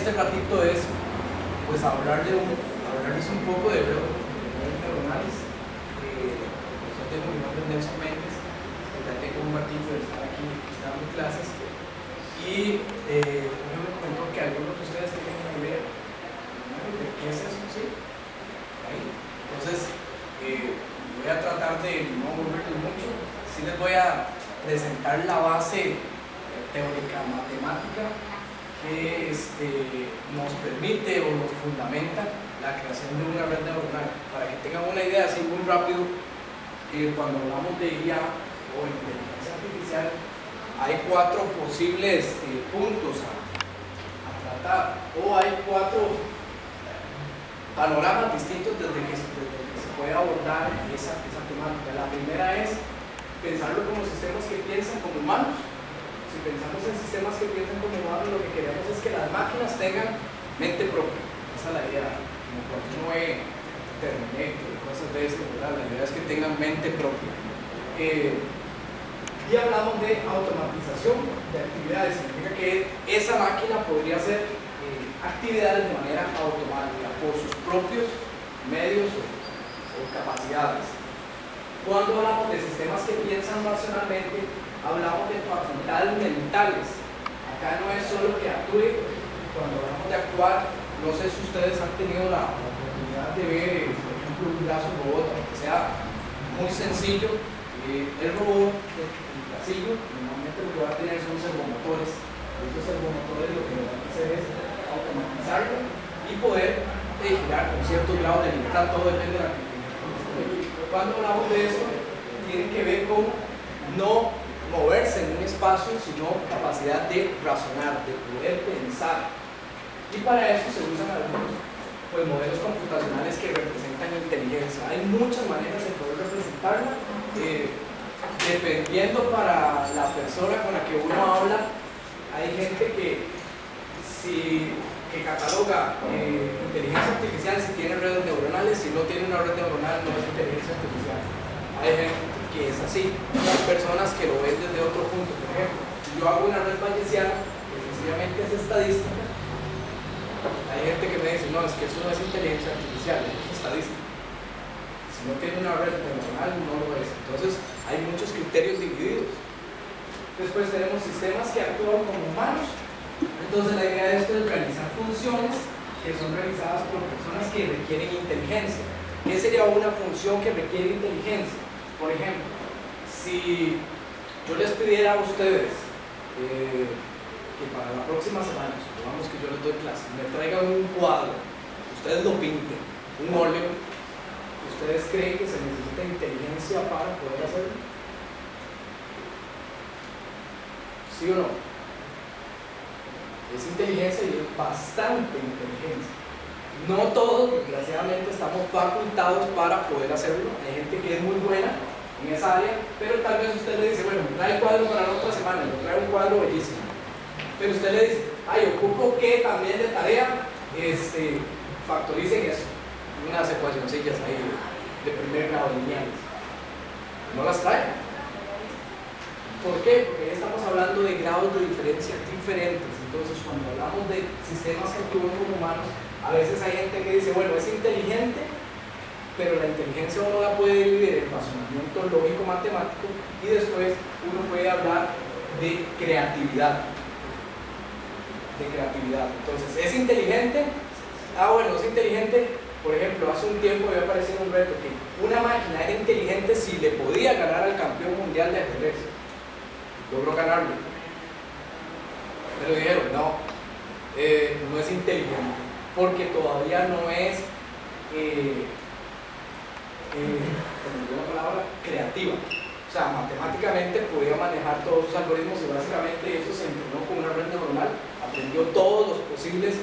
este ratito es pues hablarles un poco de redes neuronales. Yo tengo mi nombre es Nelson Méndez, ya tengo un ratito de estar aquí dando clases y uno me comentó que algunos de ustedes tienen una idea de qué es eso, ¿sí? Ahí. Entonces voy a tratar de no volverles mucho, sí les voy a presentar la base teórica matemática que nos permite o nos fundamenta la creación de una red neuronal. Para que tengan una idea así muy rápido, cuando hablamos de IA o inteligencia artificial, hay 4 posibles puntos a tratar, o hay 4 panoramas distintos desde que se puede abordar esa temática. La primera es pensarlo como sistemas que piensan como humanos. Si pensamos en sistemas que piensan como humanos, lo que queremos es que las máquinas tengan mente propia. Esa es la idea. Como cuando uno ve Terminator y cosas de eso, ¿verdad? La idea es que tengan mente propia. Y hablamos de automatización de actividades. Significa que esa máquina podría hacer actividades de manera automática por sus propios medios o capacidades. Cuando hablamos de sistemas que piensan racionalmente, hablamos de facultades mentales. Acá no es solo que actúe. Cuando hablamos de actuar, no sé si ustedes han tenido la oportunidad de ver, por ejemplo, un brazo robot, aunque sea muy sencillo. El robot, el bracillo, normalmente lo que va a tener son servomotores. Estos servomotores lo que van a hacer es automatizarlo y poder girar con cierto grado de libertad. Todo depende de la tecnología. Cuando hablamos de eso, tiene que ver con no moverse en un espacio, sino capacidad de razonar, de poder pensar. Y para eso se usan algunos modelos computacionales que representan inteligencia. Hay muchas maneras de poder representarla, dependiendo para la persona con la que uno habla. Hay gente que cataloga inteligencia artificial si tiene redes neuronales, si no tiene una red neuronal no es inteligencia artificial. Hay gente que es así, hay personas que lo ven desde otro punto. Por ejemplo, si yo hago una red bayesiana, que sencillamente es estadística, hay gente que me dice, no, es que eso no es inteligencia artificial, eso es estadística. Si no tiene una red neuronal, no lo es. Entonces, hay muchos criterios divididos. Después tenemos sistemas que actúan como humanos. Entonces, la idea de esto es realizar funciones que son realizadas por personas que requieren inteligencia. ¿Qué sería una función que requiere inteligencia? Por ejemplo, si yo les pidiera a ustedes que para la próxima semana, supongamos que yo les doy clase, me traigan un cuadro, ustedes lo pinten, un óleo, ¿ustedes creen que se necesita inteligencia para poder hacerlo? ¿Sí o no? Es inteligencia y es bastante inteligencia. No todos, desgraciadamente, estamos facultados para poder hacerlo. Hay gente que es muy buena en esa área, pero tal vez usted le dice, bueno, me trae el cuadro para la otra semana, me trae un cuadro bellísimo. Pero usted le dice, ocupo que también de tarea factoricen eso, unas ecuacioncillas ahí de primer grado lineales. No las trae. ¿Por qué? Porque estamos hablando de grados de diferencia diferentes. Entonces, cuando hablamos de sistemas que actúan como humanos, a veces hay gente que dice, bueno, es inteligente, pero la inteligencia uno la puede dividir en razonamiento lógico-matemático y después uno puede hablar de creatividad. Entonces, ¿es inteligente? Bueno, es inteligente. Por ejemplo, hace un tiempo había aparecido un reto que una máquina era inteligente si le podía ganar al campeón mundial de ajedrez. Logró ganarlo. Pero dijeron, no es inteligente, porque todavía no es la palabra creativa. O sea, matemáticamente podía manejar todos sus algoritmos y básicamente eso se entrenó con una red neuronal, aprendió todos los posibles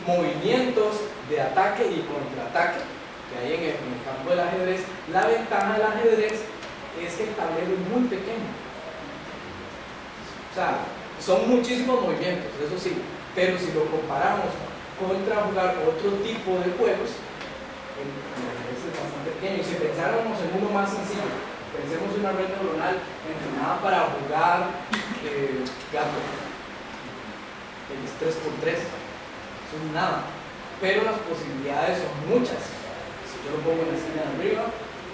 movimientos de ataque y contraataque que hay en el campo del ajedrez. La ventaja del ajedrez es que el tablero es muy pequeño. O sea, son muchísimos movimientos, eso sí, pero si lo comparamos contra jugar otro tipo de juegos, el ajedrez es bastante pequeño. Y si pensáramos en uno más sencillo, pensemos en una red neuronal entrenada para jugar gato, el 3x3. eso es nada. Pero las posibilidades son muchas. Si yo lo pongo en la esquina de arriba,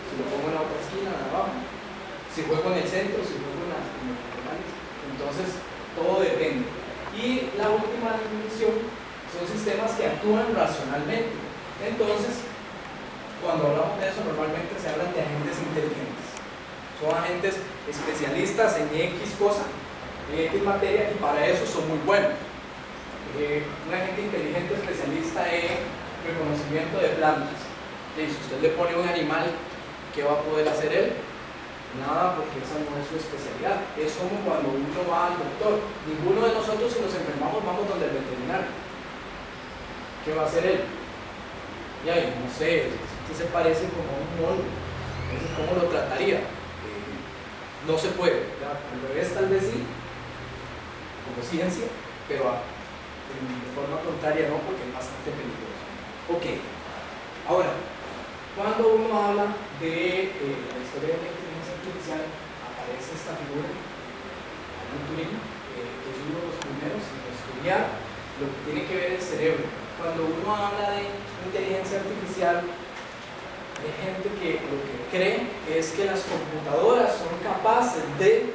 si lo pongo en la otra esquina de abajo, si juego en el centro, si juego en los laterales. Entonces, todo depende. Y la última definición son sistemas que actúan racionalmente. Entonces, cuando hablamos de eso, normalmente se hablan de agentes inteligentes. Son agentes especialistas en X cosa, en X materia, y para eso son muy buenos. Un agente inteligente especialista en reconocimiento de plantas. Y si usted le pone un animal, ¿qué va a poder hacer él? Nada, porque esa no es su especialidad. Es como cuando uno va al doctor. Ninguno de nosotros, si nos enfermamos, vamos donde el veterinario. ¿Qué va a hacer él? Ya, no sé, esto se parece como a un mono. Entonces, ¿cómo lo trataría? No se puede. Al revés, tal vez sí, como ciencia, pero de forma contraria no, porque es bastante peligroso. Ok, ahora, cuando uno habla de la historia de la inteligencia artificial, aparece esta figura, Alan Turing, que es uno de los primeros en estudiar lo que tiene que ver el cerebro. Cuando uno habla de inteligencia artificial, hay gente que lo que cree es que las computadoras son capaces de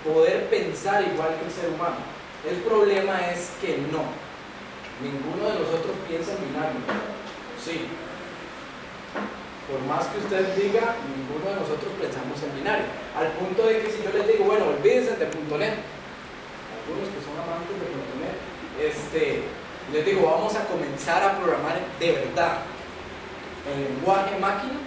poder pensar igual que el ser humano. El problema es que no. Ninguno de nosotros piensa en binario. Sí. Por más que usted diga, ninguno de nosotros pensamos en binario. Al punto de que si yo les digo, bueno, olvídense de .NET, algunos que son amantes de .NET, les digo, vamos a comenzar a programar de verdad en lenguaje máquina,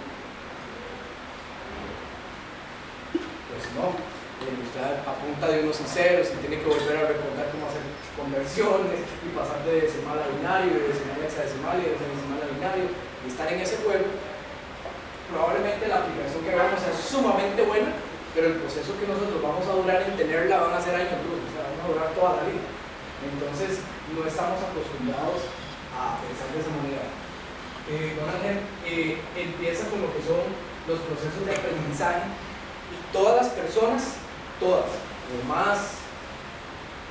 pues no. Usted apunta de unos y ceros y tiene que volver a recordar cómo hacer conversiones y pasar de decimal a binario, de decimal a hexadecimal y de hexadecimal a binario, y estar en ese juego. Probablemente la aplicación que hagamos sea sumamente buena, pero el proceso que nosotros vamos a durar en tenerla van a ser años luz, o sea, van a durar toda la vida. Entonces, no estamos acostumbrados a pensar de esa manera. Donald empieza con lo que son los procesos de aprendizaje, y todas las personas, todas, por más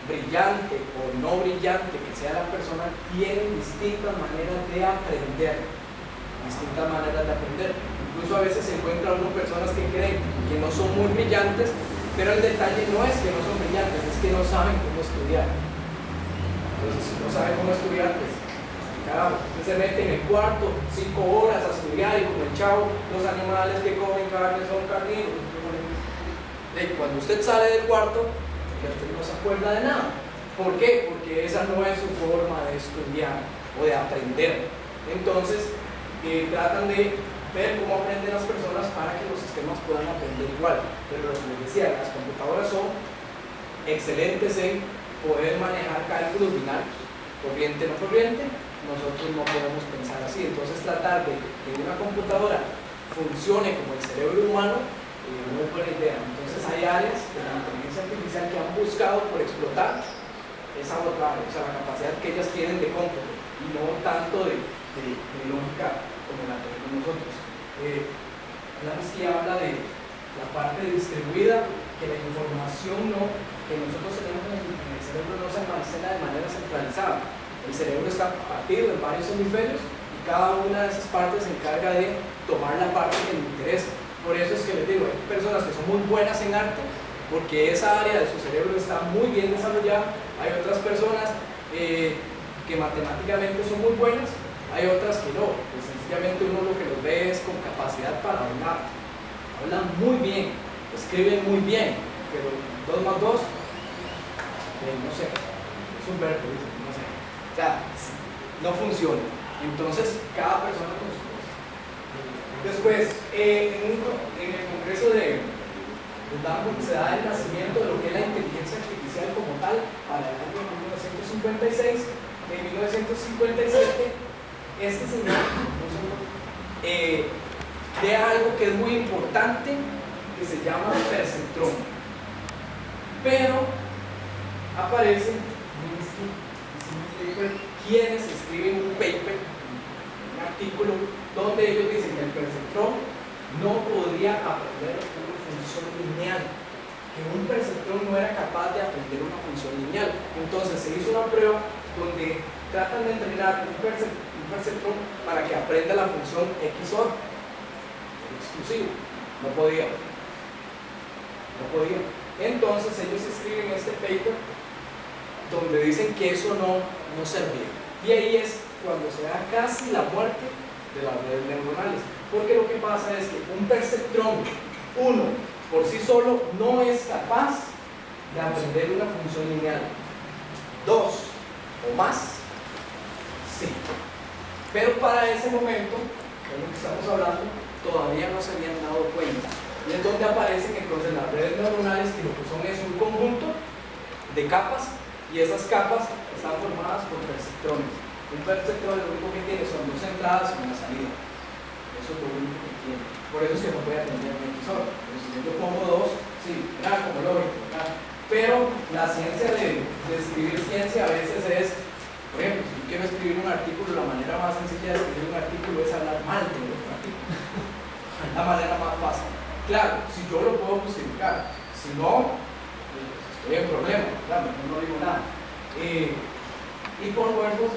brillante o no brillante que sea la persona, tienen distintas maneras de aprender. Incluso a veces se encuentra uno personas que creen que no son muy brillantes, pero el detalle no es que no son brillantes, es que no saben cómo estudiar. Entonces, si no saben cómo estudiar, pues caramba, usted se mete en el cuarto 5 horas a estudiar, y como el chavo, los animales que comen carne son carnívoros. Cuando usted sale del cuarto, usted no se acuerda de nada. ¿Por qué? Porque esa no es su forma de estudiar o de aprender. Entonces, tratan de ver cómo aprenden las personas para que los sistemas puedan aprender igual. Pero como les decía, las computadoras son excelentes en poder manejar cálculos binarios, corriente no corriente. Nosotros no podemos pensar así. Entonces, tratar de que una computadora funcione como el cerebro humano no es buena idea. Entonces, hay áreas de la inteligencia artificial que han buscado por explotar esa otra área, o sea, la capacidad que ellas tienen de cómputo, y no tanto de lógica como la tenemos nosotros. Lansky habla de la parte distribuida, que la información que nosotros tenemos en el cerebro no se almacena de manera centralizada. El cerebro está partido en varios hemisferios, y cada una de esas partes se encarga de tomar la parte que le interesa. Por eso es que les digo, hay personas que son muy buenas en arte, porque esa área de su cerebro está muy bien desarrollada. Hay otras personas que matemáticamente son muy buenas, hay otras que no. Pues sencillamente uno lo que los ve es con capacidad para hablar. Hablan muy bien, escriben muy bien, pero 2 más 2, no sé, es un verbo, no sé. O sea, no funciona. Entonces, cada persona con su cosa. Después, en el Congreso de Danforth se da el nacimiento de lo que es la inteligencia artificial como tal para el año 1956. En 1957, este señor crea algo que es muy importante, que se llama perceptrón. Pero aparece quienes escriben un paper, un artículo, donde ellos dicen que el perceptrón no podría aprender una función lineal, que un perceptrón no era capaz de aprender una función lineal. Entonces se hizo una prueba donde tratan de entrenar un perceptrón para que aprenda la función XOR exclusivo. No podía. Entonces ellos escriben este paper donde dicen que eso no servía. Y ahí es cuando se da casi la muerte de las redes neuronales. Porque lo que pasa es que un perceptrón, uno, por sí solo, no es capaz de aprender una función lineal. Dos o más, sí. Pero para ese momento, de lo que estamos hablando, todavía no se habían dado cuenta. Y es donde aparecen entonces las redes neuronales, que lo que son es un conjunto de capas, y esas capas están formadas por perceptrones. Un perceptrón lo único que tiene son dos entradas y una salida. Eso es lo único que tiene. Por eso es que no puede atender un XOR. Pero si yo pongo dos, sí, ¿verdad? Como lógico, ¿verdad? Pero la ciencia de escribir ciencia a veces es, por ejemplo, si yo quiero escribir un artículo, la manera más sencilla de escribir un artículo es hablar mal de otro artículo. La manera más fácil. Claro, si yo lo puedo justificar, si no, pues estoy en problema, claro, no digo nada. Y por huevos,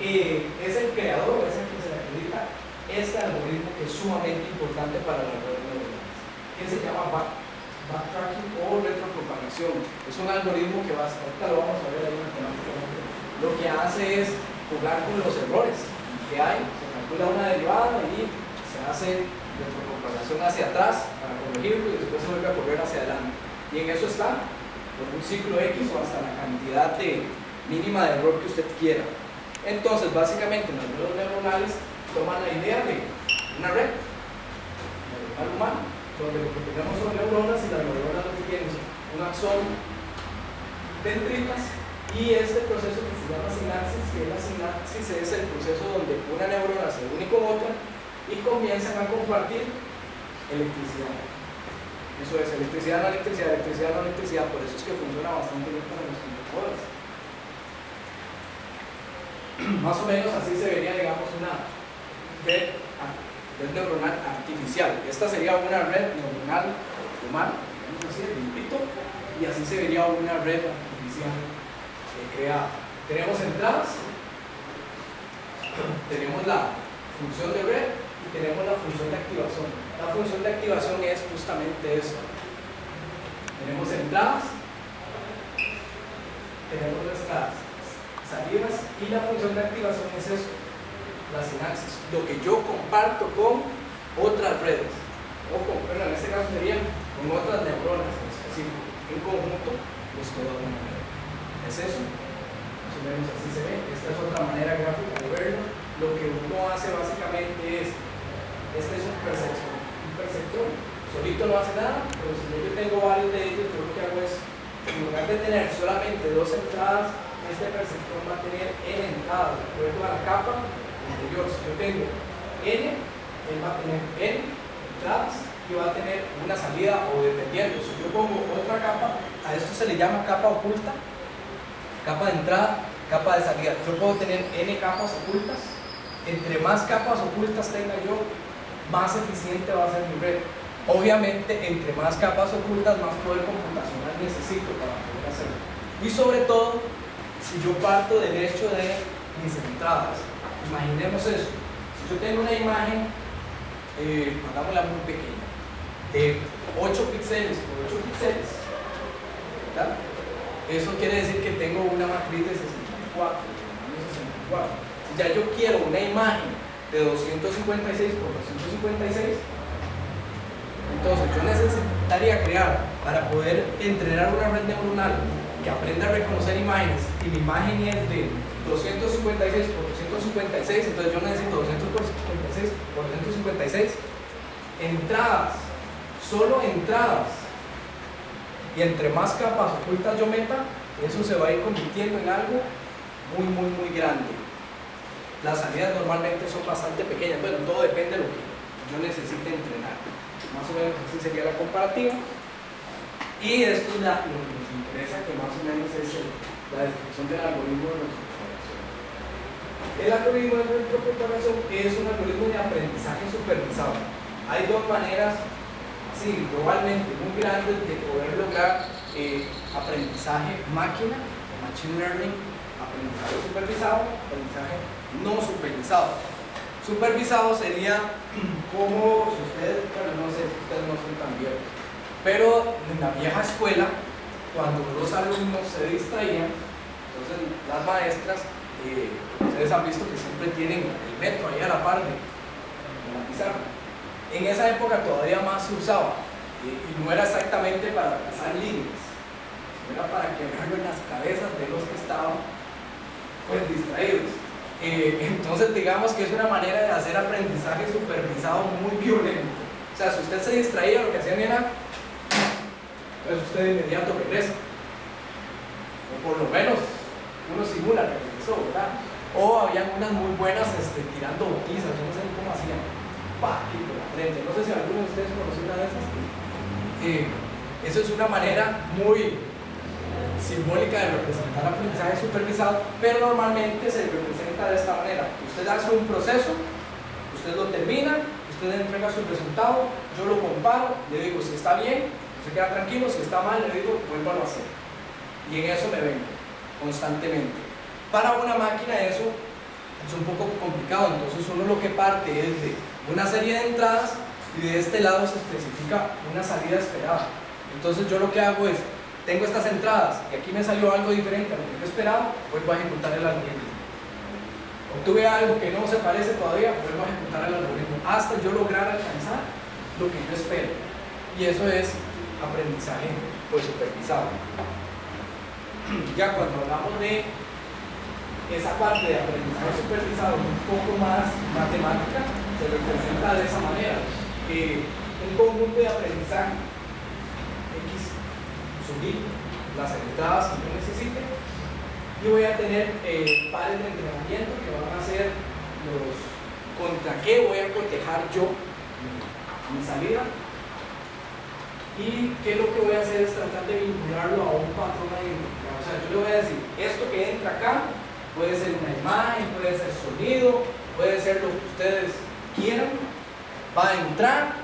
es el creador, es el que se le acredita este algoritmo que es sumamente importante para las redes neuronales, que se llama backtracking o retropropagación. Es un algoritmo que ahorita lo vamos a ver ahí matemáticamente. Lo que hace es jugar con los errores que hay, se calcula una derivada y se hace retropropagación hacia atrás para corregirlo y después se vuelve a correr hacia adelante. Y en eso está, por un ciclo X o hasta la cantidad mínima de error que usted quiera. Entonces, básicamente, las redes neuronales toman la idea de una red neuronal humana, donde lo que tenemos son neuronas y las neuronas lo que tienen es un axón, dendritas, y este proceso que se llama sinapsis, que la sinapsis es el proceso donde una neurona se une con otra y comienzan a compartir electricidad. Eso es electricidad, no electricidad, electricidad, no electricidad. Por eso es que funciona bastante bien para los computadores. Más o menos así se vería, digamos, una red neuronal artificial. Esta sería una red neuronal humana, digamos así, y así se vería una red artificial creada. Tenemos entradas, tenemos la función de red y tenemos la función de activación. La función de activación es justamente esto. Tenemos entradas, tenemos nuestras salidas y la función de activación es esto, la sinapsis, lo que yo comparto con otras redes, o pero en este caso sería con otras neuronas en específico. En conjunto, pues toda una red. ¿Es eso? Más o menos así se ve. Esta es otra manera gráfica de verlo. Lo que uno hace básicamente es, este es un perceptrón, solito no hace nada, pero si yo tengo varios de ellos, yo lo que hago es, en lugar de tener solamente dos entradas, este perceptrón va a tener n entradas de acuerdo a la capa anterior. Si yo tengo n, él va a tener n entradas y va a tener una salida, o dependiendo, si yo pongo otra capa, a esto se le llama capa oculta, capa de entrada, capa de salida. Yo puedo tener n capas ocultas. Entre más capas ocultas tenga yo, más eficiente va a ser mi red. Obviamente, entre más capas ocultas, más poder computacional necesito para poder hacerlo. Y sobre todo, si yo parto del hecho de mis entradas. Imaginemos eso. Si yo tengo una imagen, hagámosla muy pequeña, de 8 píxeles por 8 píxeles, ¿verdad? Eso quiere decir que tengo una matriz de 64, Si ya yo quiero una imagen de 256 por 256, entonces yo necesitaría crear, para poder entrenar una red neuronal que aprenda a reconocer imágenes, y mi imagen es de 256 por 256, entonces yo necesito 200 por 56 por 256 entradas, solo entradas, y entre más capas ocultas yo meta, eso se va a ir convirtiendo en algo muy grande. Las salidas normalmente son bastante pequeñas, bueno, todo depende de lo que yo necesite entrenar. Más o menos así sería la comparativa. Y esto es lo que nos interesa, que más o menos es la descripción del algoritmo de retropropagación. El algoritmo de retropropagación es un algoritmo de aprendizaje supervisado. Hay dos maneras, así globalmente muy grandes, de poder lograr aprendizaje máquina, machine learning aprendizaje supervisado, aprendizaje no supervisado. Supervisado sería como si ustedes, bueno, no sé si ustedes no son tan viejos, pero en la vieja escuela, cuando los alumnos se distraían, entonces las maestras, ustedes han visto que siempre tienen el metro ahí a la par de la pizarra. En esa época todavía más se usaba, y no era exactamente para trazar líneas, era para quebrarlo en las cabezas de los que estaban pues distraídos. Entonces digamos que es una manera de hacer aprendizaje supervisado muy violento. O sea, si usted se distraía, lo que hacían era, pues usted de inmediato regresa, o por lo menos uno simula que regresó, ¿verdad? O habían unas muy buenas tirando botizas, yo no sé cómo hacían, aquí por la frente, no sé si alguno de ustedes conoció una de esas. Eso es una manera muy simbólica de representar aprendizaje supervisado, pero normalmente se representa de esta manera. Usted hace un proceso, usted lo termina, usted entrega su resultado, yo lo comparo, le digo si está bien, se queda tranquilo, si está mal, le digo vuélvalo a hacer. Y en eso me vengo constantemente. Para una máquina eso es un poco complicado, entonces uno lo que parte es de una serie de entradas y de este lado se especifica una salida esperada. Entonces yo lo que hago es, tengo estas entradas y aquí me salió algo diferente a lo que yo esperaba, vuelvo a ejecutar el algoritmo. Obtuve algo que no se parece todavía, vuelvo a ejecutar el algoritmo hasta yo lograr alcanzar lo que yo espero. Y eso es aprendizaje pues supervisado. Ya cuando hablamos de esa parte de aprendizaje supervisado un poco más matemática, se representa de esa manera. Un conjunto de aprendizaje X, subir las entradas que yo necesite, y voy a tener pares de entrenamiento que van a ser los contra qué voy a cotejar yo mi salida, y qué es lo que voy a hacer es tratar de vincularlo a un patrón ahí. O sea, yo le voy a decir, esto que entra acá puede ser una imagen, puede ser sonido, puede ser lo que ustedes quieran, va a entrar,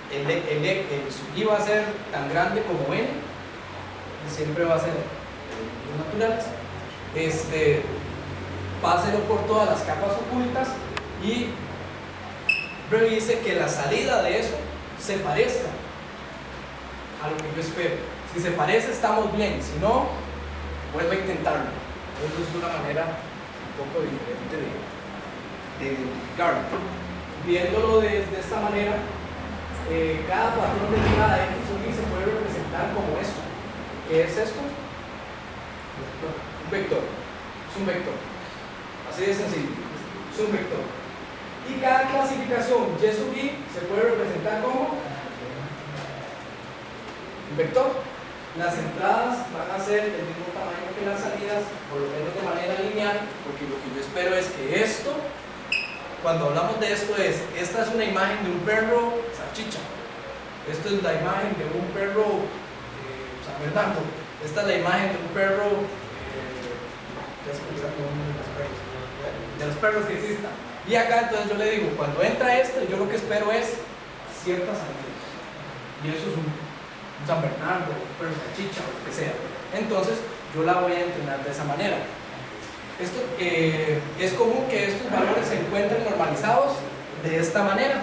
su I va a ser tan grande como N, siempre va a ser los naturales, páselo por todas las capas ocultas y revise que la salida de eso se parezca a lo que yo espero. Si se parece, estamos bien, si no, vuelvo a intentarlo. Eso es una manera un poco diferente de identificarlo. Viéndolo desde esta manera, cada patrón de entrada X o Y se puede representar como esto. ¿Qué es esto? Un vector. Es un vector. Así de sencillo. Es un vector. Y cada clasificación Y sub I se puede representar como un vector. Las entradas van a ser del mismo tamaño que las salidas, por lo menos de manera lineal, porque lo que yo espero es que esto, cuando hablamos de esto, esta es una imagen de un perro salchicha, esto es la imagen de un perro San Bernardo, esta es la imagen de un perro de los perros que existan. Y acá entonces yo le digo, cuando entra esto, yo lo que espero es cierta salida, y eso es un San Bernardo, un perro salchicha, o lo que sea. Entonces yo la voy a entrenar de esa manera. Esto, es común que estos valores se encuentren normalizados de esta manera,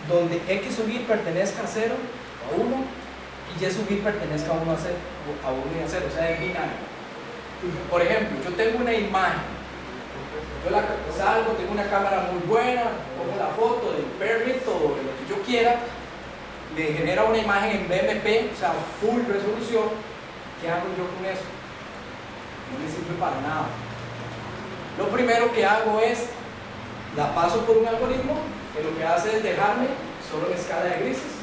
donde X sub I pertenezca a 0 o a 1 y Y sub I pertenezca a 1 y a 0, o sea, es binario. Por ejemplo, yo tengo una imagen, yo la salgo, tengo una cámara muy buena, pongo la foto del perrito o de lo que yo quiera, le genera una imagen en BMP, o sea, full resolución. ¿Qué hago yo con eso? No me sirve para nada. Lo primero que hago es, la paso por un algoritmo que lo que hace es dejarme solo en escala de grises,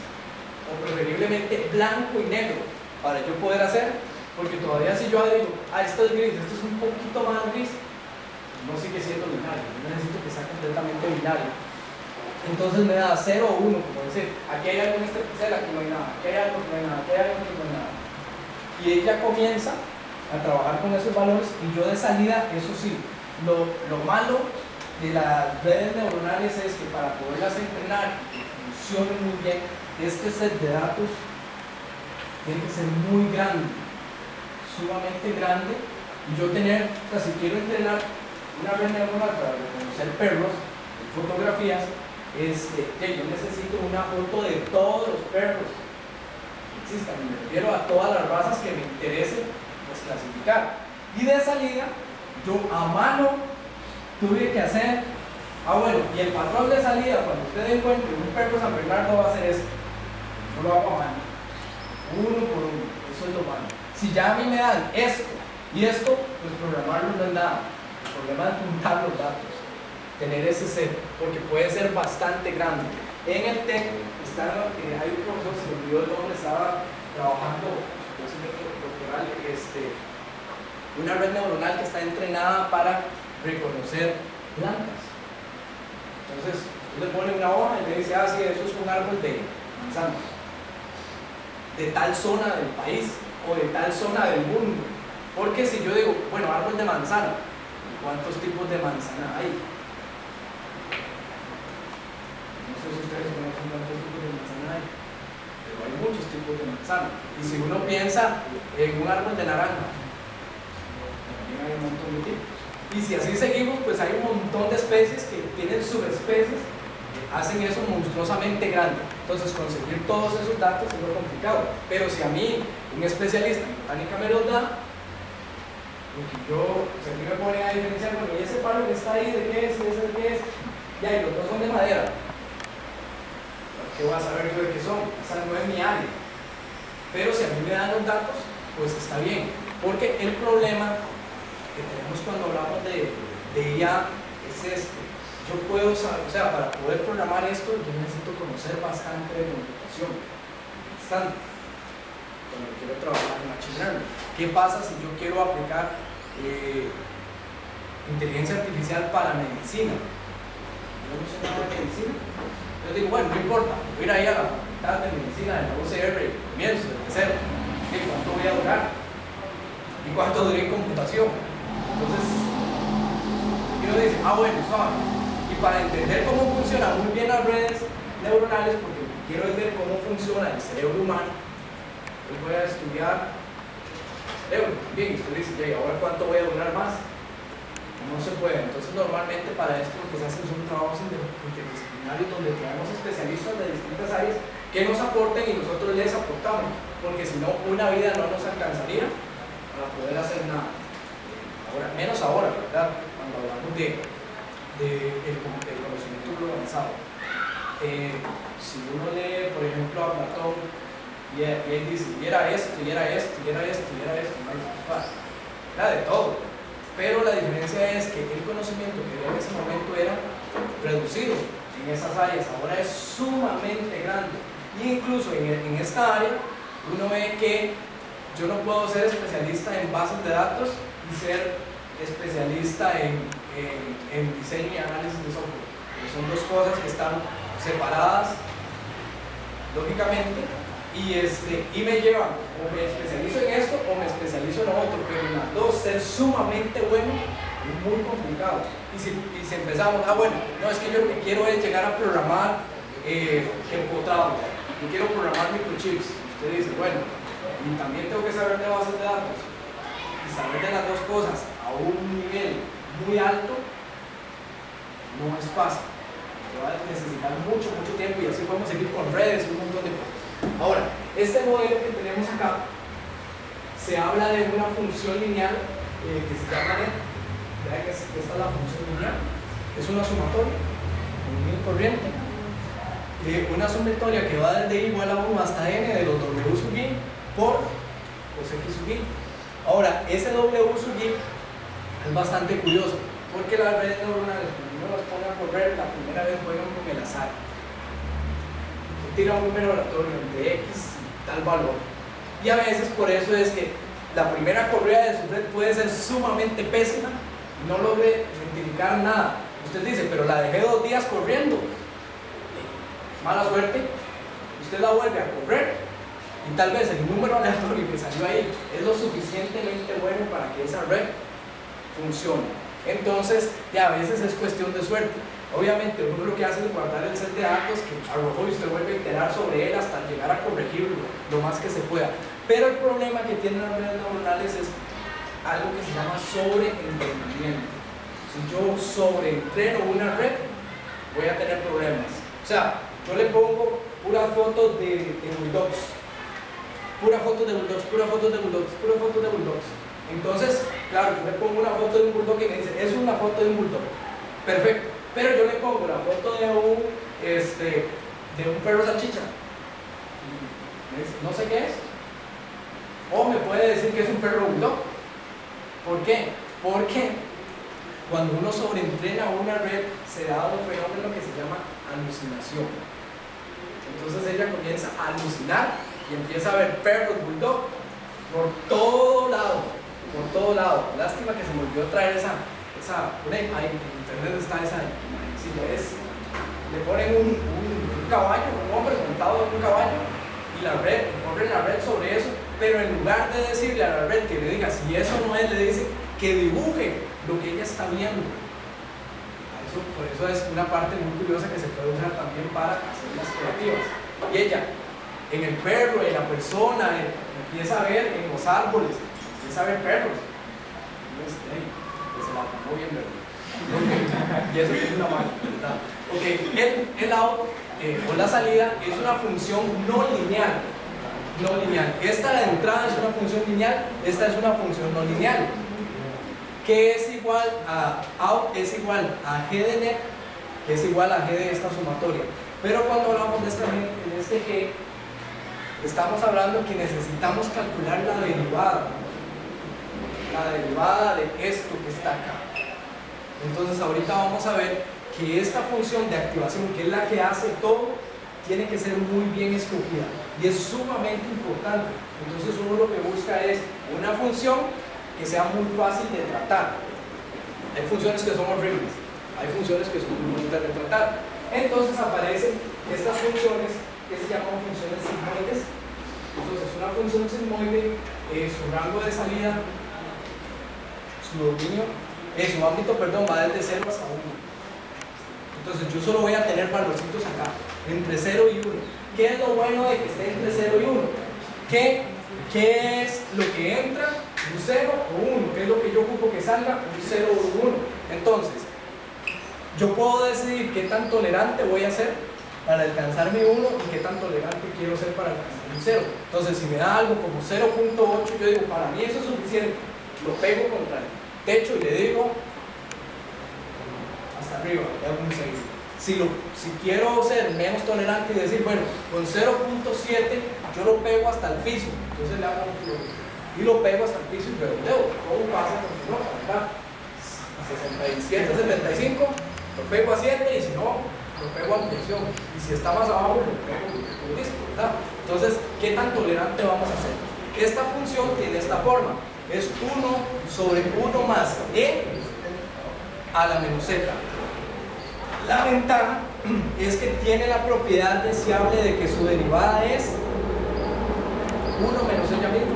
o preferiblemente blanco y negro, para yo poder hacer, porque todavía si yo digo, esto es gris, esto es un poquito más gris, no sigue siendo binario, yo necesito que sea completamente binario. Entonces me da 0 o 1, como decir, aquí hay algo en este pixel, aquí no hay nada, aquí hay algo, aquí no hay nada, aquí hay algo, aquí no hay nada. Y ella comienza a trabajar con esos valores, y yo de salida, eso sí, lo malo de las redes neuronales es que para poderlas entrenar y que funcionen muy bien, este set de datos tiene que ser muy grande, sumamente grande, y yo tener, o sea, si quiero entrenar una red neuronal para reconocer perros, fotografías, yo necesito una foto de todos los perros que existan, me refiero a todas las razas que me interese pues, clasificar. Y de salida, yo a mano tuve que hacer, bueno, y el patrón de salida, cuando usted encuentre un perro San Bernardo va a ser este, yo lo hago a mano, uno por uno, eso es lo malo. Si ya a mí me dan esto y esto, pues programarlo no es nada, el problema es juntar los datos, tener ese set, porque puede ser bastante grande. En el TEC hay un profesor, se me olvidó el nombre, estaba trabajando doctoral, una red neuronal que está entrenada para reconocer plantas. Entonces, usted le pone una hoja y le dice, sí, eso es un árbol de manzana, de tal zona del país o de tal zona del mundo. Porque si yo digo, bueno, árbol de manzana, ¿cuántos tipos de manzana hay? No sé si ustedes conocen cuántos tipos de manzana hay, pero hay muchos tipos de manzana. Y si uno piensa en un árbol de naranja, también hay un montón de tipos. Y si así seguimos, pues hay un montón de especies que tienen subespecies que hacen eso monstruosamente grande. Entonces conseguir todos esos datos es lo complicado. Pero si a mí, un especialista en botánica me los da, porque si a mí me ponen a diferenciar, bueno, ¿y ese palo que está ahí de qué es? ¿Y ese de qué es? Ya, y los dos son de madera. ¿Qué voy a saber yo de qué son? Esa no es mi área. Pero si a mí me dan los datos, pues está bien. Porque el problema que tenemos cuando hablamos de IA es yo puedo saber, o sea, para poder programar esto yo necesito conocer bastante de computación, bastante, cuando quiero trabajar en Machine Learning. ¿Qué pasa si yo quiero aplicar inteligencia artificial para medicina? Yo no sé nada de medicina. Yo digo, bueno, no importa, voy a ir ahí a la facultad de medicina de la UCR, comienzo desde cero. ¿Cuánto voy a durar? ¿Y cuánto duré en computación? Entonces, uno dice, bueno, suave. Y para entender cómo funcionan muy bien las redes neuronales, porque quiero ver cómo funciona el cerebro humano, hoy voy a estudiar cerebro. Bien, usted dice, ¿y ahora cuánto voy a durar más? No se puede. Entonces, normalmente para esto lo que se hacen son trabajos interdisciplinarios donde traemos especialistas de distintas áreas que nos aporten y nosotros les aportamos, porque si no, una vida no nos alcanzaría para poder hacer nada. Menos ahora, ¿verdad? Cuando hablamos del conocimiento globalizado. Si uno lee, por ejemplo, a Platón y él dice, y era esto, y era esto, y era esto, y era esto, era de todo. Pero la diferencia es que el conocimiento que había en ese momento era reducido en esas áreas, ahora es sumamente grande. Y incluso en esta área, uno ve que yo no puedo ser especialista en bases de datos y ser especialista en diseño y análisis de software. Son dos cosas que están separadas lógicamente y me llevan o me especializo en esto o me especializo en lo otro, pero en las dos ser sumamente bueno es muy complicado. Y si empezamos, bueno, no, es que yo lo que quiero es llegar a programar empotrados, yo quiero programar microchips. Usted dice, bueno, y también tengo que saber de bases de datos y saber de las dos cosas a un nivel muy alto no es fácil. Te va a necesitar mucho tiempo y así podemos seguir con redes y un montón de cosas. Ahora, este modelo que tenemos acá se habla de una función lineal que se llama net. Vean que esta es la función lineal. Es una sumatoria, un corriente. Una sumatoria que va desde i igual a 1 hasta n de los w sub i por los x sub i. Ahora, ese w sub i es bastante curioso porque las redes neuronales, cuando uno las pone a correr, la primera vez juegan con el azar. Se tira un número aleatorio de x y tal valor. Y a veces por eso es que la primera corrida de su red puede ser sumamente pésima y no logre identificar nada. Usted dice, pero la dejé 2 días corriendo. Mala suerte, usted la vuelve a correr y tal vez el número aleatorio que salió ahí es lo suficientemente bueno para que esa red funcione. Entonces, ya a veces es cuestión de suerte. Obviamente, uno lo que hace es guardar el set de datos que arrojó y usted vuelve a iterar sobre él hasta llegar a corregirlo lo más que se pueda. Pero el problema que tienen las redes neuronales es, algo que se llama sobreentrenamiento. Si yo sobreentreno una red, voy a tener problemas. O sea, yo le pongo puras fotos de bulldogs, puras fotos de bulldogs, puras fotos de bulldogs, puras fotos de bulldogs. Entonces, claro, yo le pongo una foto de un bulldog y me dice, es una foto de un bulldog. Perfecto. Pero yo le pongo la foto de un perro salchicha. Y me dice, no sé qué es. O me puede decir que es un perro bulldog. ¿Por qué? Porque cuando uno sobreentrena una red, se da un fenómeno que se llama alucinación. Entonces ella comienza a alucinar y empieza a ver perros bulldog por todo lado. Por todo lado. Lástima que se me olvidó traer esa en internet está esa imagen. Si le ponen un caballo, un hombre montado en un caballo y la red, corre la red sobre eso, pero en lugar de decirle a la red que le diga si eso no es, le dice que dibuje lo que ella está viendo. Por eso es una parte muy curiosa que se puede usar también para hacer las creativas. Y ella, en el perro, en la persona, empieza a ver en los árboles, empieza a ver perros. Se la pongo bien, ¿verdad? Y eso es una máquina, ¿verdad? Ok, el out o la salida es una función no lineal. No lineal. Esta de entrada es una función lineal, esta es una función no lineal. Que es igual a out es igual a g de net, que es igual a g de esta sumatoria. Pero cuando hablamos de este g, estamos hablando que necesitamos calcular la derivada de esto que está acá. Entonces ahorita vamos a ver que esta función de activación, que es la que hace todo, tiene que ser muy bien escogida y es sumamente importante. Entonces uno lo que busca es una función que sea muy fácil de tratar. Hay funciones que son horribles, hay funciones que son muy bonitas de tratar. Entonces aparecen estas funciones que se llaman funciones sigmoides. Entonces una función sigmoide, su rango de salida, su dominio, su ámbito, perdón, va desde 0 hasta 1. Entonces yo solo voy a tener valorcitos acá, entre 0 y 1. ¿Qué es lo bueno de que esté entre 0 y 1? ¿Qué es lo que entra? Un 0 o 1. ¿Qué es lo que yo ocupo que salga? Un 0 o un 1. Entonces, yo puedo decidir qué tan tolerante voy a ser para alcanzar mi 1 y qué tan tolerante quiero ser para alcanzar mi 0. Entonces, si me da algo como 0.8, yo digo, para mí eso es suficiente. Lo pego contra el techo y le digo hasta arriba, le hago un 6. Si quiero ser menos tolerante y decir, bueno, con 0.7 yo lo pego hasta el piso, entonces le hago un flow y lo pego hasta el piso y redondeo. ¿Cómo pasa con su nota? ¿Verdad? 67, 75, lo pego a 7 y si no, lo pego a tensión. Y si está más abajo, lo pego con disco, ¿verdad? Entonces, ¿qué tan tolerante vamos a hacer? Esta función tiene esta forma. Es 1 sobre 1 más e a la menos z. La ventaja es que tiene la propiedad deseable de que su derivada es 1 menos ella misma.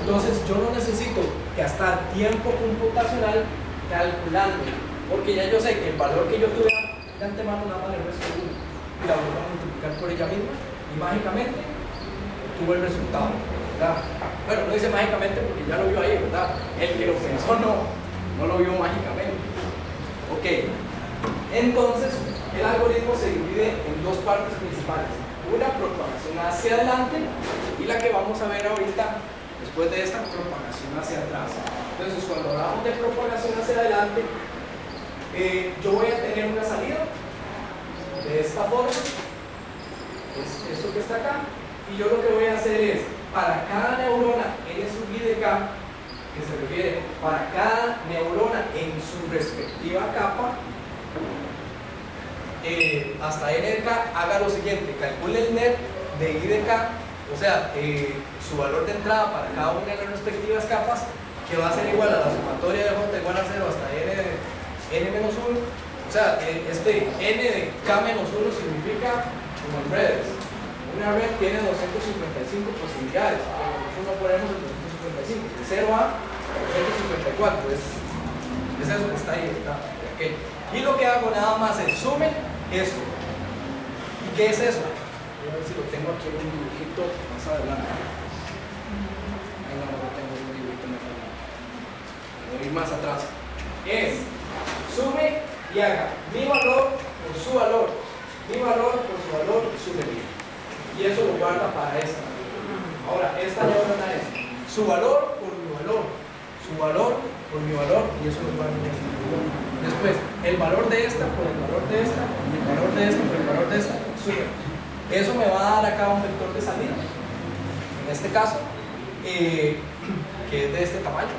Entonces yo no necesito gastar tiempo computacional calculando, porque ya yo sé que el valor que yo tuve de antemano nada más le resto 1 y la vuelvo a multiplicar por ella misma y mágicamente tuve el resultado, ¿verdad? Bueno, no dice mágicamente porque ya lo vio ahí, ¿verdad? El que lo pensó no lo vio mágicamente. Ok, entonces el algoritmo se divide en dos partes principales: una propagación hacia adelante y la que vamos a ver ahorita después de esta, propagación hacia atrás. Entonces cuando hablamos de propagación hacia adelante, yo voy a tener una salida de esta forma, es esto que está acá, y yo lo que voy a hacer es, para cada neurona n sub i de k, que se refiere para cada neurona en su respectiva capa, hasta n de k, haga lo siguiente: calcule el net de i de k, o sea, su valor de entrada para cada una de las respectivas capas, que va a ser igual a la sumatoria de j igual a 0 hasta n menos 1. O sea, este n de k menos 1 significa, como en redes, una red tiene 255 posibilidades, nosotros no ponemos el 255, de 0 a 254, es eso que está ahí, ¿verdad? Okay. Y lo que hago nada más es sumen esto. ¿Y qué es eso? Voy a ver si lo tengo aquí en un dibujito más adelante. Ahí no lo tengo en un dibujito más adelante. ir más atrás, es sume y haga mi valor por su valor, mi valor por su valor, sume bien. Y eso lo guarda para esta. Ahora, esta neurona es su valor por mi valor, su valor por mi valor, y eso lo guarda en esta. Después, el valor de esta por el valor de esta, y el valor de esta por el valor de esta, sube. Eso me va a dar acá un vector de salida. En este caso, que es de este tamaño,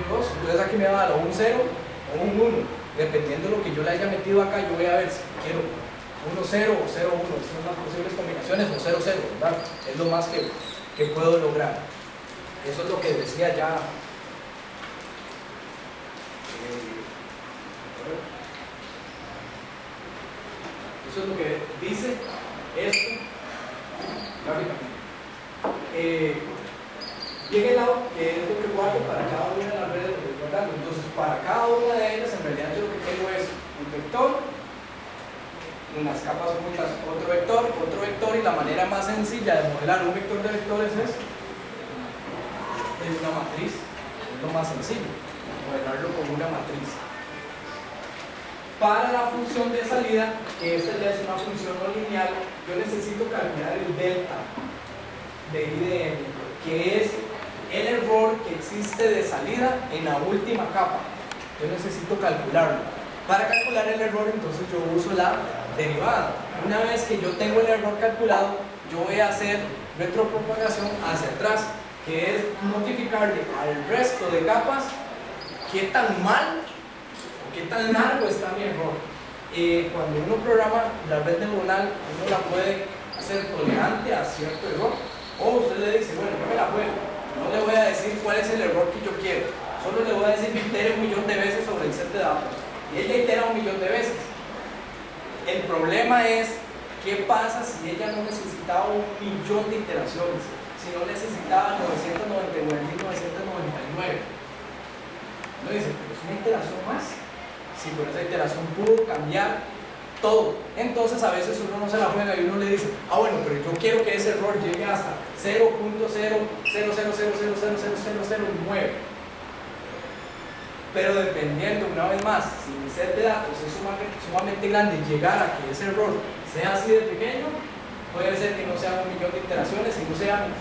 entonces aquí me va a dar o un 0 o un 1, dependiendo de lo que yo le haya metido acá. Yo voy a ver si quiero 1, 0 o 0, 1, estas son las posibles combinaciones, o 0, 0, ¿verdad? Es lo más que puedo lograr. Eso es lo que decía ya. Eso es lo que dice esto gráficamente. Y en el lado, que es lo que guardo para cada una de las redes, ¿verdad? Entonces, para cada una de ellas, en realidad yo lo que tengo es un vector, unas capas ocultas, otro vector, y la manera más sencilla de modelar un vector de vectores es una matriz. Es lo más sencillo, modelarlo como una matriz. Para la función de salida, que esta ya es una función no lineal, yo necesito calcular el delta de I de M, que es el error que existe de salida en la última capa. Yo necesito calcularlo. Para calcular el error, entonces yo uso la derivada. Una vez que yo tengo el error calculado, yo voy a hacer retropropagación hacia atrás, que es notificarle al resto de capas qué tan mal o qué tan largo está mi error. Cuando uno programa la red neuronal, uno la puede hacer tolerante a cierto error, o usted le dice, bueno, yo me la juego, no le voy a decir cuál es el error que yo quiero, solo le voy a decir que itere 1.000.000 de veces sobre el set de datos, y ella itera 1.000.000 de veces. El problema es, ¿qué pasa si ella no necesitaba 1.000.000 de iteraciones? Si no necesitaba 999.999. No dice, pero es una iteración más. Si por esa iteración pudo cambiar todo. Entonces a veces uno no se la juega y uno le dice, ah bueno, pero yo quiero que ese error llegue hasta 0.00000000009. Pero dependiendo, una vez más, si mi set de datos es sumamente grande y llegar a que ese error sea así de pequeño, puede ser que no sean 1.000.000 de iteraciones, sino sean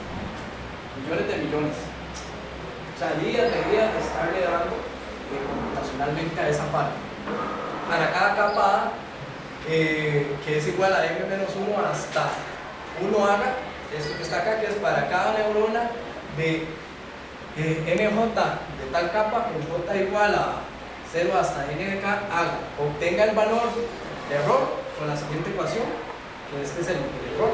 millones de millones. O sea, días de estarle dando computacionalmente a esa parte. Para cada capa A, que es igual a m-1 hasta 1 haga, esto que está acá, que es para cada neurona de nj de tal capa con j igual a 0 hasta nk haga, obtenga el valor de error con la siguiente ecuación, que este es el error,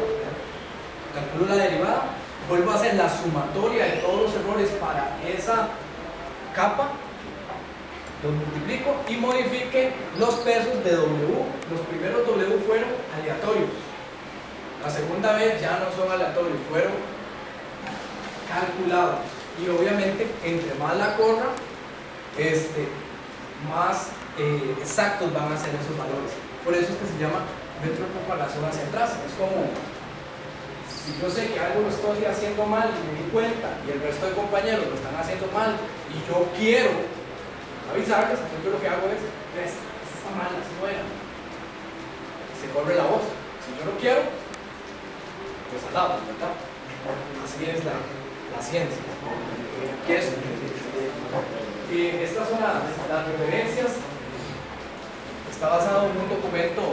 calculo la derivada, vuelvo a hacer la sumatoria de todos los errores para esa capa, los multiplico y modifique los pesos de W. Los primeros W fueron aleatorios, la segunda vez ya no son aleatorios, fueron calculados. Y obviamente, entre más la corra, más exactos van a ser esos valores. Por eso es que se llama retropropagación hacia atrás. Es como, si yo sé que algo lo estoy haciendo mal y me di cuenta, y el resto de compañeros lo están haciendo mal, y yo quiero avisarles, entonces yo lo que hago es, ves, esto está mal, así no era. Se corre la voz. Si yo no quiero, pues al lado, ¿verdad? Así es la ciencia. ¿Qué es? Estas son las referencias. Está basado en un documento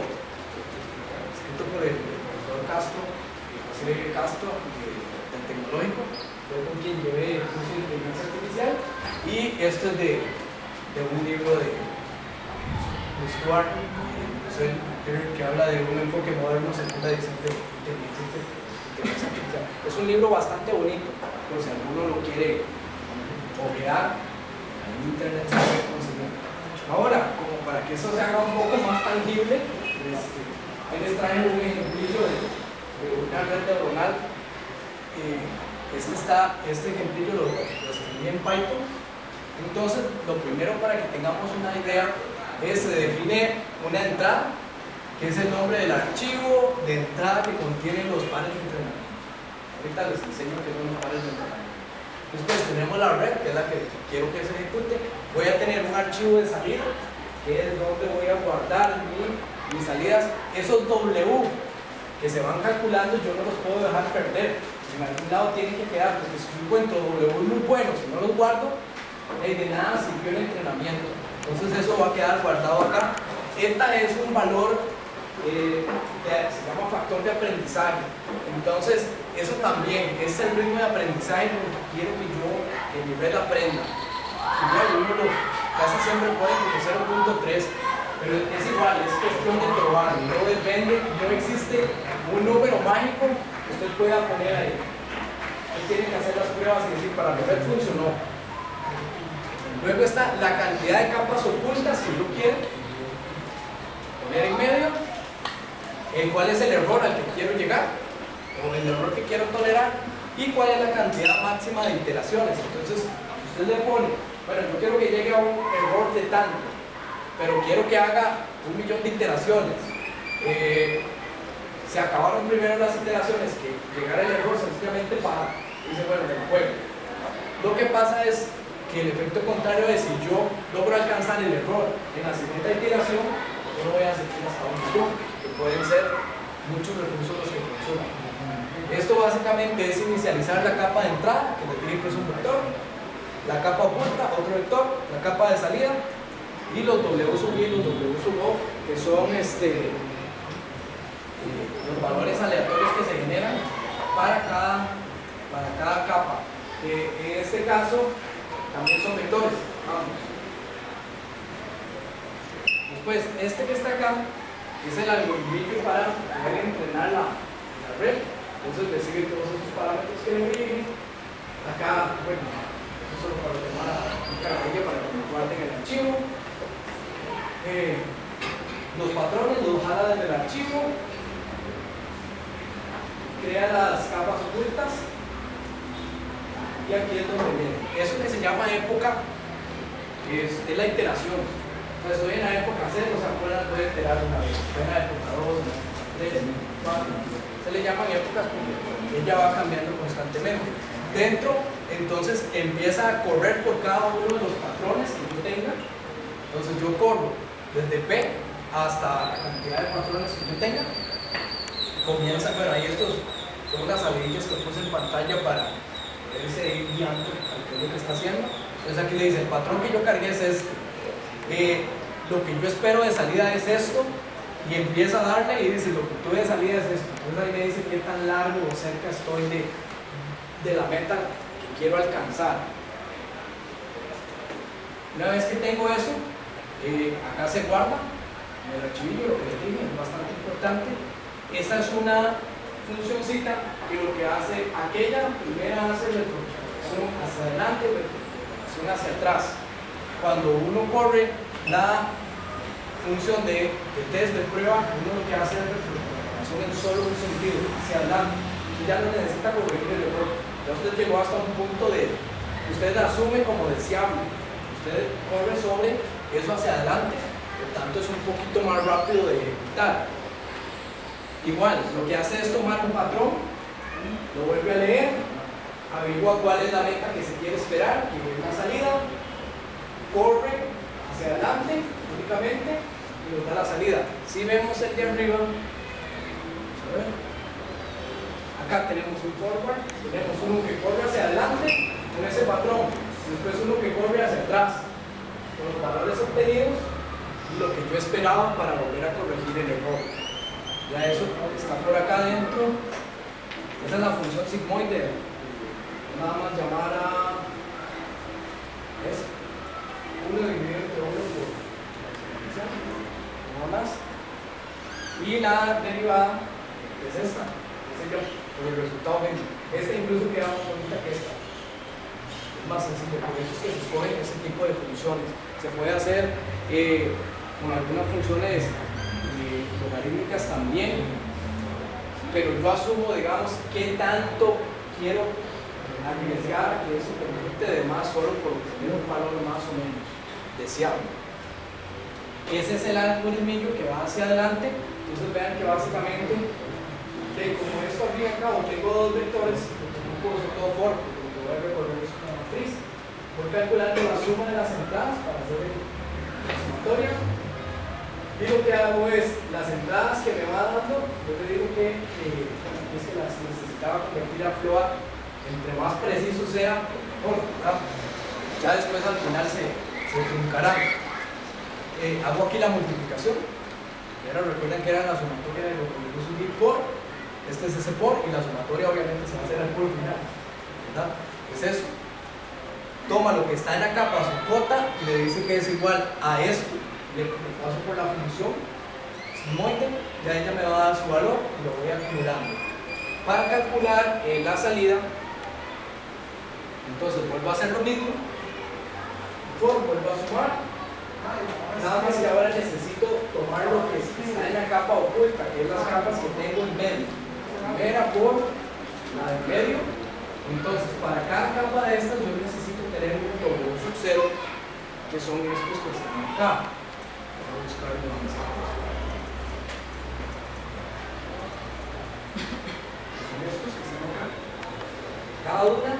escrito por el profesor Castro, José Castro, del Tecnológico. Fue con quien llevé el curso de inteligencia artificial. Y esto es de un libro de Stuart, que habla de un enfoque moderno según la dirección de inteligencia artificial. Es un libro bastante bonito, por si alguno lo quiere ojear, en internet se puede conseguir. Ahora, como para que eso se haga un poco más tangible, ahí les traje un ejemplillo de una red neuronal. Este ejemplillo lo escribí en Python. Entonces, lo primero para que tengamos una idea es se define una entrada, que es el nombre del archivo de entrada que contiene los pares de entrenamiento. Ahorita les enseño qué son los pares de entrenamiento. Después tenemos la red, que es la que quiero que se ejecute. Voy a tener un archivo de salida, que es donde voy a guardar mis salidas. Esos W que se van calculando, yo no los puedo dejar perder. En algún lado tienen que quedar, porque si yo encuentro W muy buenos y no los guardo, de nada sirvió el entrenamiento. Entonces eso va a quedar guardado acá. Eta es un valor, se llama factor de aprendizaje. Entonces eso también es el ritmo de aprendizaje con que quiero que yo, que mi red aprenda. Y uno casi siempre puede con 0.3, pero es igual, es cuestión de probar. No depende, no existe un número mágico que usted pueda poner ahí. Usted tiene que hacer las pruebas y decir, para mi red funcionó. Luego está la cantidad de capas ocultas que yo quiero poner en medio, cuál es el error al que quiero llegar, o el error que quiero tolerar, y cuál es la cantidad máxima de iteraciones. Entonces, usted le pone, bueno, yo quiero que llegue a un error de tanto, pero quiero que haga 1.000.000 de iteraciones. Se acabaron primero las iteraciones, que llegara el error sencillamente para, dice, bueno, del juego. Lo que pasa es que el efecto contrario es, si yo logro alcanzar el error en la siguiente iteración, yo no voy a seguir hasta 1.000.000, que pueden ser muchos recursos los que consuman. Esto básicamente es inicializar la capa de entrada, que le tiene que es un vector, la capa oculta, otro vector, la capa de salida, y los W sub I y los W sub O, que son los valores aleatorios que se generan para cada capa. En este caso también son vectores. Vamos. Después, este que está acá es el algoritmo para poder entrenar la red. Entonces le sigue todos esos parámetros que le dije. Acá, bueno, eso solo para tomar un carajillo para que me guarden el archivo. Los patrones los jala desde el archivo. Crea las capas ocultas. Y aquí es donde viene. Eso que se llama época es la iteración. Entonces estoy en la época 0, o sea, voy a iterar una vez. Estoy en la época 2, 3, 4. Se le llaman épocas porque ella va cambiando constantemente. Dentro, entonces, empieza a correr por cada uno de los patrones que yo tenga. Entonces yo corro desde P hasta la cantidad de patrones que yo tenga. Comienza, bueno, ahí estos son las salidillas que puse en pantalla para poderse ir guiando al que es lo que está haciendo. Entonces aquí le dice, el patrón que yo cargué es este. Lo que yo espero de salida es esto, y empieza a darle y dice, lo que tuve de salida es esto. Entonces ahí me dice qué tan largo o cerca estoy de la meta que quiero alcanzar. Una vez que tengo eso, acá se guarda en el archivillo, lo que les dije, es bastante importante. Esta es una funcióncita que lo que hace, aquella primera hace retroalimentación hacia adelante, retroalimentación hacia atrás. Cuando uno corre la función de test de prueba, uno lo que hace es retroalimentación en solo un sentido, hacia adelante. Y ya no necesita corregir el error. Ya usted llegó hasta un punto de, usted asume como deseable. Usted corre sobre eso hacia adelante, por tanto es un poquito más rápido de ejecutar. Igual, lo que hace es tomar un patrón, lo vuelve a leer, averigua cuál es la meta que se quiere esperar, que es una salida, corre hacia adelante únicamente y nos da la salida. Si vemos el de arriba, vamos a ver, acá tenemos un forward, tenemos uno que corre hacia adelante con ese patrón, y después uno que corre hacia atrás con los valores obtenidos y lo que yo esperaba para volver a corregir el error. Ya eso está por acá adentro. Esa es la función sigmoide. Nada más llamar a es 1 dividido entre 1 por nada más. Y la derivada es esta, por el resultado mismo. Esta incluso queda más bonita que esta. Es más sencillo, por eso es que se escogen ese tipo de funciones. Se puede hacer con algunas funciones logarítmicas también, pero yo asumo, digamos, qué tanto quiero arriesgar que eso permite de más solo por obtener un valor más o menos deseable. Ese es el algoritmo que va hacia adelante. Entonces vean que básicamente, como esto al fin y al cabo tengo dos vectores, no puedo hacer todo por, porque lo que voy a recorrer es una matriz. Voy calculando la suma de las entradas para hacer la sumatoria. Y lo que hago es, las entradas que me va dando, yo le digo que es que las necesitaba convertir a float. Entre más preciso sea, mejor, ¿verdad? Ya después al final se truncarán. Hago aquí la multiplicación. Recuerden que era la sumatoria de lo que yo subí por, este es ese por, y la sumatoria obviamente se va a hacer al por final, ¿verdad? Es eso. Toma lo que está en la capa, su j, y le dice que es igual a esto. Le paso por la función smoide, ya ella me va a dar su valor y lo voy acumulando. Para calcular la salida, entonces vuelvo a hacer lo mismo, vuelvo a sumar. Nada más que ahora necesito tomar lo que está en la capa oculta, que es las capas que tengo en medio. Primera por la de medio. Entonces, para cada capa de estas, yo necesito tener un W sub 0, que son estos que están acá. Voy a buscar dónde están. Son estos que están acá. Cada una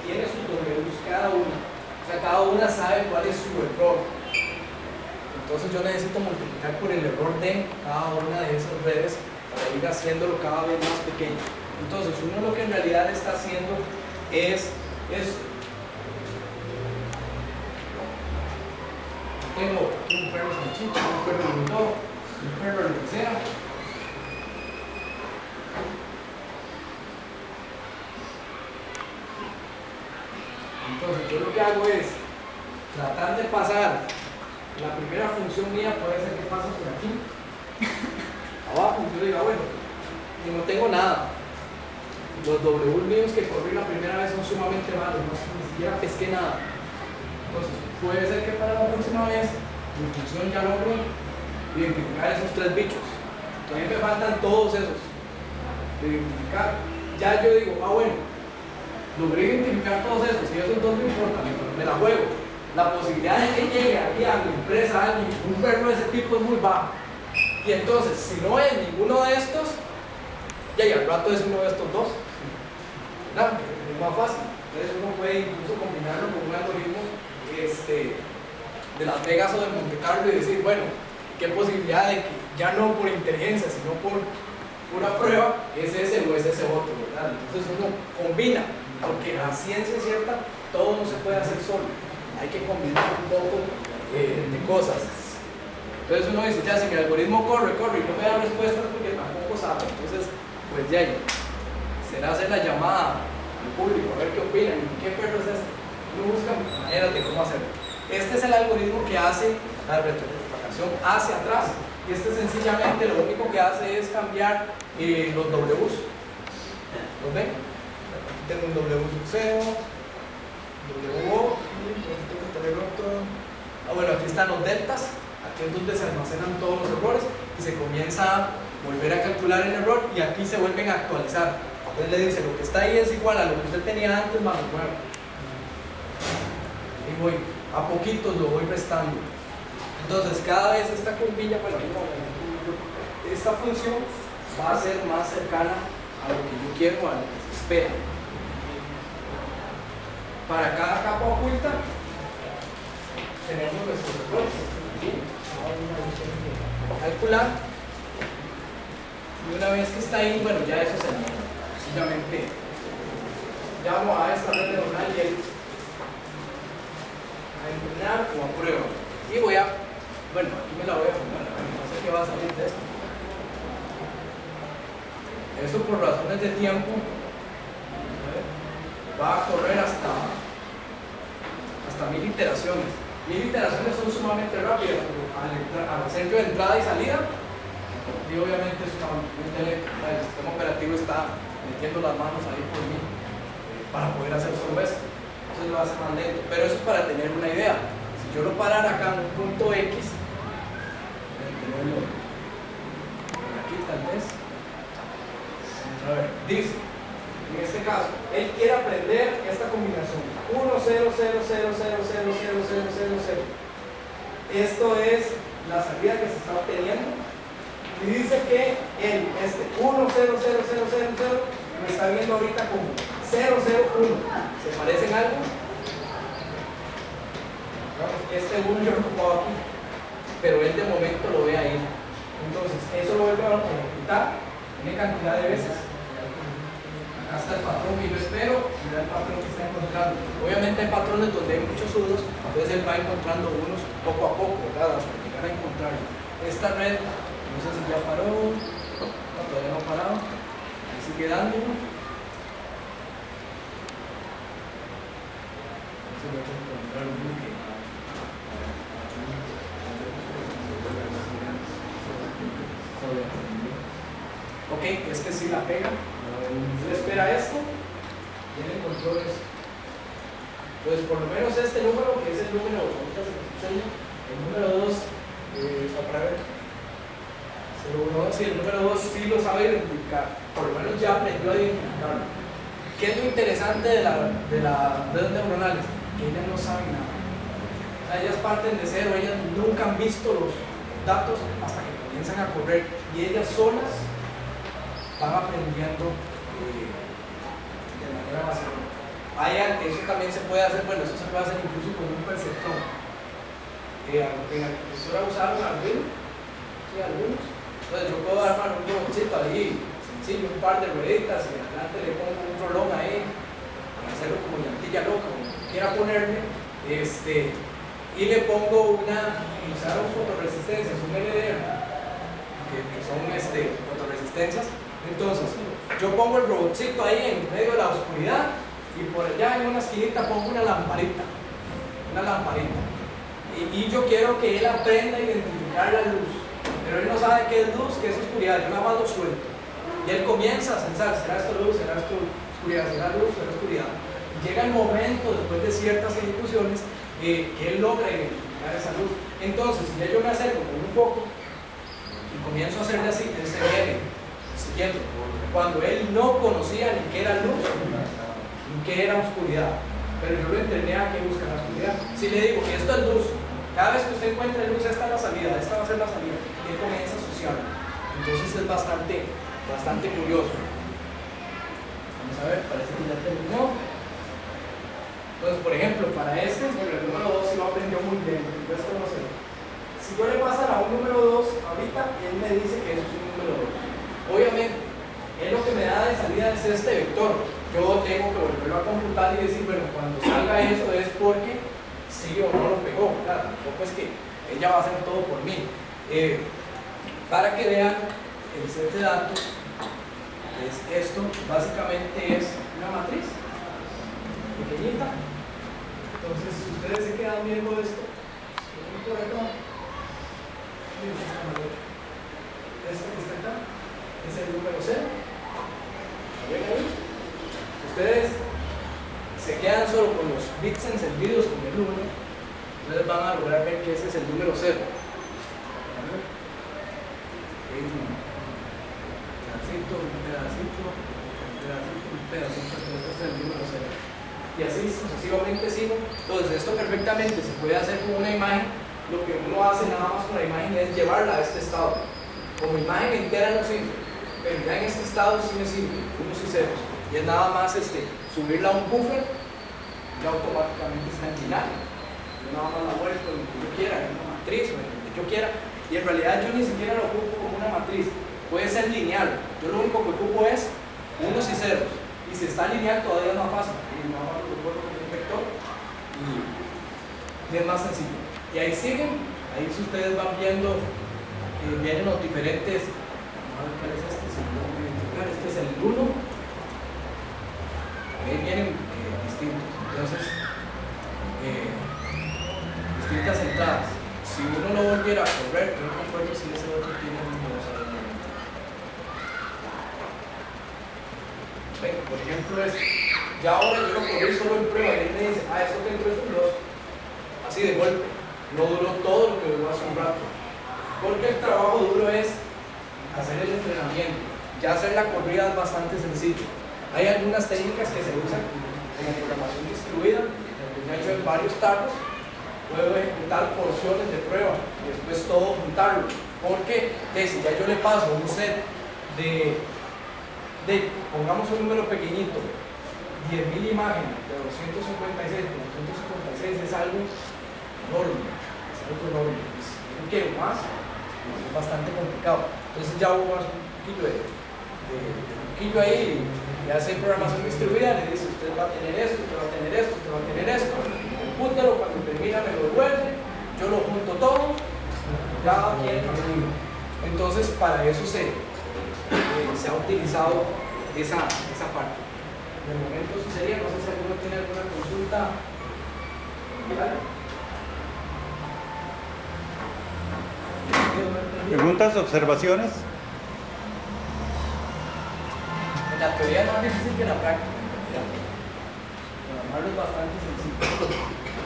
tiene sus Ws, cada una. O sea, cada una sabe cuál es su error. Entonces yo necesito multiplicar por el error de cada una de esas redes para ir haciéndolo cada vez más pequeño. Entonces uno lo que en realidad está haciendo es esto. Tengo un perro salchicha, un perro bulldog, un perro lo que sea. Entonces yo lo que hago es tratar de pasar la primera función mía, puede ser que pase por aquí abajo, y yo diga, bueno, y no tengo nada, los W míos que corrí la primera vez son sumamente malos, no ni siquiera pesqué nada. Entonces puede ser que para la próxima vez mi función ya logre identificar esos tres bichos. Todavía me faltan todos esos de identificar. Ya yo digo, bueno, logré identificar todos esos, y esos dos no importan, me la juego. La posibilidad de que llegue aquí a mi empresa alguien, un perro de ese tipo es muy baja. Y entonces, si no es ninguno de estos, ya y al rato es uno de estos dos. ¿Verdad? Es más fácil. Entonces uno puede incluso combinarlo con un algoritmo de Las Vegas o de Monte Carlo y decir, bueno, qué posibilidad de que ya no por inteligencia, sino por pura prueba, es ese o es ese otro, ¿verdad? Entonces uno combina, porque a ciencia cierta todo no se puede hacer solo. Hay que combinar un poco de cosas. Entonces uno dice, ya si mi algoritmo corre y no me da respuestas porque tampoco sabe, entonces pues ya será hacer la llamada al público, a ver qué opinan, qué perro es este. Uno busca maneras de cómo hacerlo. Este es el algoritmo que hace la retropropagación hacia atrás, y este sencillamente lo único que hace es cambiar los Ws. ¿Los ven? Aquí tengo un W sub 0, WO, bueno, aquí están los deltas, aquí es donde se almacenan todos los errores y se comienza a volver a calcular el error, y aquí se vuelven a actualizar. Entonces le dice, lo que está ahí es igual a lo que usted tenía antes más lo nuevo. Y voy, a poquitos lo voy restando. Entonces cada vez esta curvilla, bueno, esta función va a ser más cercana a lo que yo quiero, a lo que se espera. Para cada capa oculta tenemos nuestros errores. Calcular, y una vez que está ahí, bueno, ya eso se sencillamente llamo a esta red neuronal y a entrenar o a prueba, y voy a, bueno, aquí me la voy a poner, no sé qué va a salir de esto. Esto por razones de tiempo va a correr hasta 1000 iteraciones. 1000 iteraciones son sumamente rápidas, al centro de entrada y salida, y obviamente el sistema operativo está metiendo las manos ahí por mí para poder hacer solo eso. Entonces lo hace más lento, pero eso es para tener una idea. Si yo lo parara acá en un punto X, tenerlo por aquí tal vez, vamos a ver, dice, en este caso, él quiere aprender esta combinación 1, 0, 0, 0, 0, 0, 0, 0, 0, 0, 0. Esto es la salida que se está obteniendo, y dice que él, 1, 0, 0, 0, 0, 0, lo está viendo ahorita como 0, 0, 1. ¿Se parecen algo? Este 1 yo lo ocupaba aquí, pero él de momento lo ve ahí. Entonces, eso lo vuelve a ejecutar una cantidad de veces. Acá está el patrón que yo espero y da el patrón que está encontrando. Obviamente hay patrones donde hay muchos unos, entonces él va encontrando unos poco a poco, ¿verdad? Hasta llegar a encontrarlo. Esta red, no sé si ya paró, no, todavía no ha parado, ahí sigue dando. Se va a encontrar un buque. Ok, este sí la pega. Se espera esto y él encontró esto. Entonces, por lo menos este número, que es el número, ahorita se lo enseño, el número 2, para ver. Sí, el número 2 sí lo sabe identificar, por lo menos ya aprendió a identificarlo. ¿Qué es lo interesante de la red neuronal? Que ellas no saben nada. O sea, ellas parten de cero, ellas nunca han visto los datos hasta que comienzan a correr y ellas solas van aprendiendo de manera básica. Eso también se puede hacer, bueno, eso se puede hacer incluso con un perceptrón. En agricultura usaron Arduino, sí, algunos. Entonces yo puedo armar un robotcito ahí, sencillo, un par de rueditas y adelante le pongo un rolón ahí, para hacerlo como llantilla loca, como quiera ponerle, y le pongo usaron fotorresistencias, un LDR, que son fotorresistencias. Entonces, yo pongo el robotcito ahí en medio de la oscuridad y por allá en una esquinita pongo una lamparita. Y yo quiero que él aprenda a identificar la luz, pero él no sabe qué es luz, qué es oscuridad, yo nada más lo suelto. Y él comienza a pensar, ¿será esto luz, será esto oscuridad, será luz, será oscuridad? Y llega el momento, después de ciertas ejecuciones, que él logra identificar esa luz. Entonces, si yo me acerco con un foco y comienzo a hacerle así, él se viene siguiendo. Cuando él no conocía ni qué era luz, ni qué era oscuridad, pero yo lo entrené a que buscar la oscuridad. Si le digo que esto es luz, cada vez que usted encuentre luz, esta es la salida, esta va a ser la salida, y él comienza a asociarlo. Entonces es bastante curioso. Vamos a ver, parece que ya terminó. Entonces, por ejemplo, para el número 2 sí lo aprendió muy bien, entonces conocerlo. Si yo le pasara a un número 2 ahorita, él me dice que eso es un número 2. Obviamente, él lo que me da de salida es este vector. Yo tengo que volverlo a computar y decir, bueno, cuando salga eso es porque sí o no lo pegó. Claro, tampoco es que ella va a hacer todo por mí. Para que vean el set de datos, esto básicamente es una matriz pequeñita. Entonces, si ustedes se quedan viendo esto, por acá, este que está acá es el número 0. ¿Ven ahí? Ustedes se quedan solo con los bits encendidos con el 1, entonces van a lograr ver que ese es el número 0. Un pedacito, ese es el número 0. Y así sucesivamente sigo. Entonces esto perfectamente se puede hacer con una imagen. Lo que uno hace nada más con la imagen es llevarla a este estado. Como imagen entera no sirve, pero ya en este estado sí me sirve, unos y ceros. Y es nada más subirla a un buffer y automáticamente está en binario. Yo nada más la vuelvo en lo que yo quiera, en una matriz o en lo que yo quiera. Y en realidad yo ni siquiera lo ocupo como una matriz, puede ser lineal. Yo lo único que ocupo es unos y ceros. Y si está lineal todavía es más fácil. Y nada más lo vuelvo con un vector y es más sencillo. Y ahí siguen, ahí si ustedes van viendo, vienen los diferentes. Vamos a ver cuál es este, si lo puedo identificar. Este es el 1. Ahí vienen distintos. Entonces, distintas entradas. Si uno no volviera a correr, yo no recuerdo si ese otro tiene un número. Por ejemplo, ya ahora yo lo corrí solo en prueba y él me dice, esto que entró es un 2. Así de golpe. No duró todo lo que duró hace un rato. Porque el trabajo duro es hacer el entrenamiento. Ya hacer la corrida es bastante sencillo. Hay algunas técnicas que se usan como programación distribuida. Ya he hecho en varios tacos. Puedo ejecutar porciones de prueba y después todo juntarlo. Porque si ya yo le paso un set de pongamos un número pequeñito, 10.000 imágenes de 256 por 256 es algo enorme, creo que más es bastante complicado. Entonces ya hubo más un poquillo ahí y hace programación distribuida, le dice usted va a tener esto, usted va a tener esto, usted va a tener esto, compútelo, cuando termina me lo devuelve, yo lo junto todo, cada quien. Entonces para eso se ha utilizado esa parte. De momento eso sería, no sé si alguno tiene alguna consulta. ¿Preguntas, observaciones? La teoría es más difícil que la práctica, programarlo es bastante sencillo.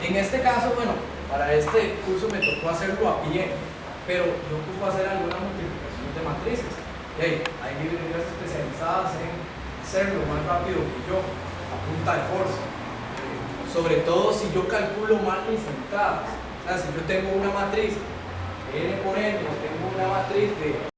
En este caso, bueno, para este curso me tocó hacerlo a pie, pero yo ocupo hacer alguna multiplicación de matrices. Hay librerías especializadas en hacerlo más rápido que yo, a punta de force. Sobre todo si yo calculo mal mis entradas. O sea, si yo tengo una matriz N por N, tengo una matriz de